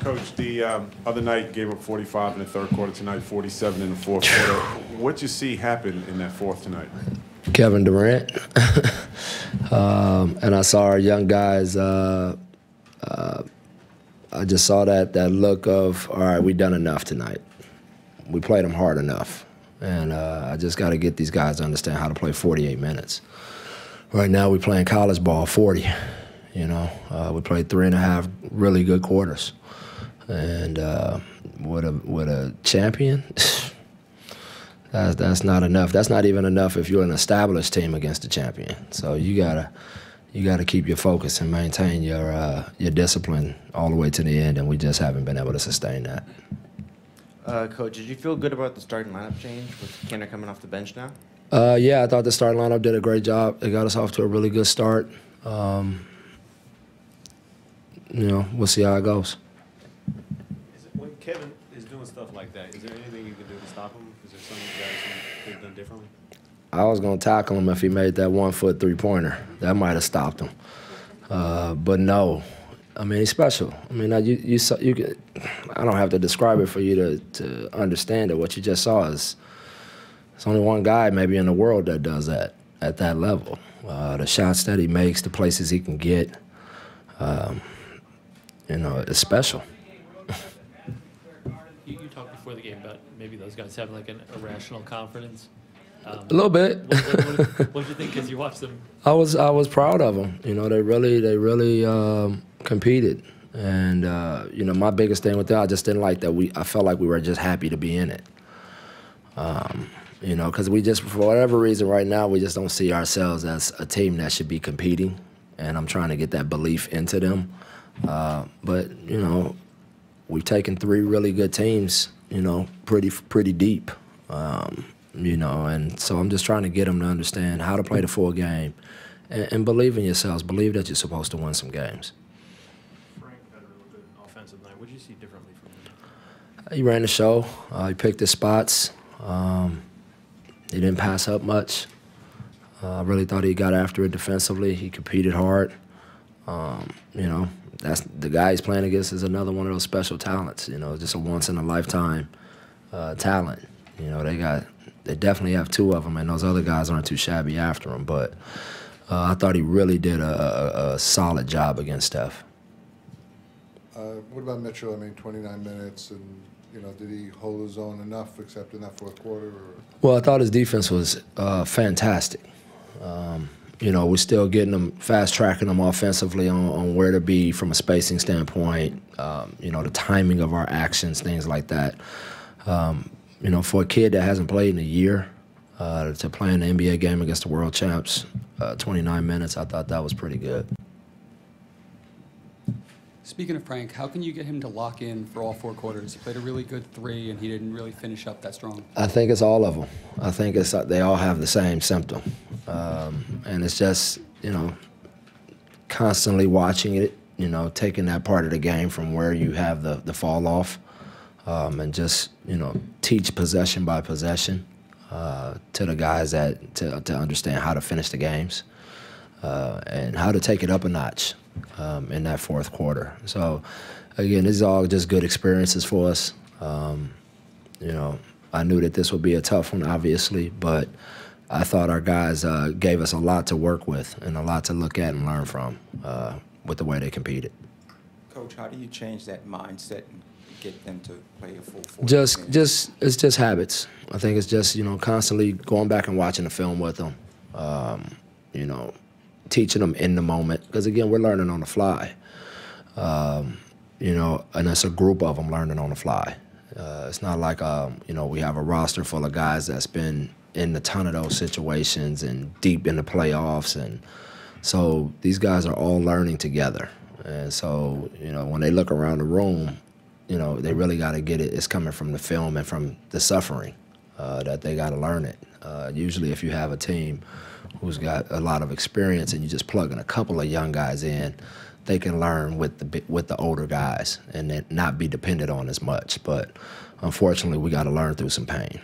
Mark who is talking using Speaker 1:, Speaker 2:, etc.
Speaker 1: Coach, the other night gave up 45 in the third quarter. Tonight, 47 in the fourth quarter. What you see happen in that fourth tonight?
Speaker 2: Kevin Durant. And I saw our young guys. I just saw that look of, all right, we done enough tonight. We played them hard enough. And I just got to get these guys to understand how to play 48 minutes. Right now, we're playing college ball 40. You know, we played 3.5 really good quarters. And with a champion, that's not enough. That's not even enough if you're an established team against a champion. So you gotta keep your focus and maintain your discipline all the way to the end. And we just haven't been able to sustain that.
Speaker 3: Coach, did you feel good about the starting lineup change with Kenner coming off the bench now?
Speaker 2: Yeah, I thought the starting lineup did a great job. It got us off to a really good start. You know, we'll see how it goes.
Speaker 4: When Kevin is doing stuff like that, is there anything you can do to stop him? Is there something you guys could have done differently?
Speaker 2: I was going to tackle him if he made that 1-foot three-pointer. That might have stopped him. But no. I mean, he's special. I mean, you could, I don't have to describe it for you to understand it. What you just saw is there's only one guy maybe in the world that does that at that level. The shots that he makes, the places he can get, you know, it's special.
Speaker 5: You talked before the game about maybe those guys having like an irrational confidence.
Speaker 2: A little bit.
Speaker 5: What did you think as you watched them?
Speaker 2: I was proud of them. You know, they really competed, and you know, my biggest thing with that, I just didn't like that I felt like we were just happy to be in it. You know, because we just, for whatever reason, right now we just don't see ourselves as a team that should be competing, and I'm trying to get that belief into them. But you know, we've taken 3 really good teams, you know, pretty deep. You know, and so I'm just trying to get them to understand how to play the full game and believe in yourselves. Believe that you're supposed to win some games.
Speaker 4: Frank had a real good offensive night. What did you see differently from him?
Speaker 2: He ran the show. He picked his spots. He didn't pass up much. I really thought he got after it defensively. He competed hard. You know, that's the guy he's playing against is another one of those special talents. You know, just a once-in-a-lifetime talent. You know, they definitely have 2 of them, and those other guys aren't too shabby after him. But I thought he really did a solid job against Steph.
Speaker 6: What about Mitchell? I mean, 29 minutes, and you know, did he hold his own enough, except in that fourth quarter? Or?
Speaker 2: Well, I thought his defense was fantastic. You know, we're still getting them, fast-tracking them offensively on where to be from a spacing standpoint. You know, the timing of our actions, things like that. You know, for a kid that hasn't played in a year, to play in the NBA game against the world champs, 29 minutes, I thought that was pretty good.
Speaker 7: Speaking of Frank, how can you get him to lock in for all 4 quarters? He played a really good 3, and he didn't really finish up that strong.
Speaker 2: I think it's all of them. I think it's they all have the same symptom. And it's just, you know, constantly watching it, you know, taking that part of the game from where you have the fall off. And just, you know, teach possession by possession to the guys to understand how to finish the games and how to take it up a notch in that fourth quarter. So, again, this is all just good experiences for us. You know, I knew that this would be a tough one, obviously, but I thought our guys gave us a lot to work with and a lot to look at and learn from with the way they competed.
Speaker 8: Coach, how do you change that mindset and get them to play a full 40
Speaker 2: minutes? It's just habits. I think it's just, you know, constantly going back and watching the film with them, you know, teaching them in the moment. Because, again, we're learning on the fly, you know, and it's a group of them learning on the fly. It's not like, you know, we have a roster full of guys that's been in a ton of those situations and deep in the playoffs. And so these guys are all learning together. And so, you know, when they look around the room, you know, they really got to get it. It's coming from the film and from the suffering that they got to learn it. Usually if you have a team who's got a lot of experience and you just plug in a couple of young guys in, they can learn with the older guys and then not be dependent on as much. But unfortunately, we got to learn through some pain.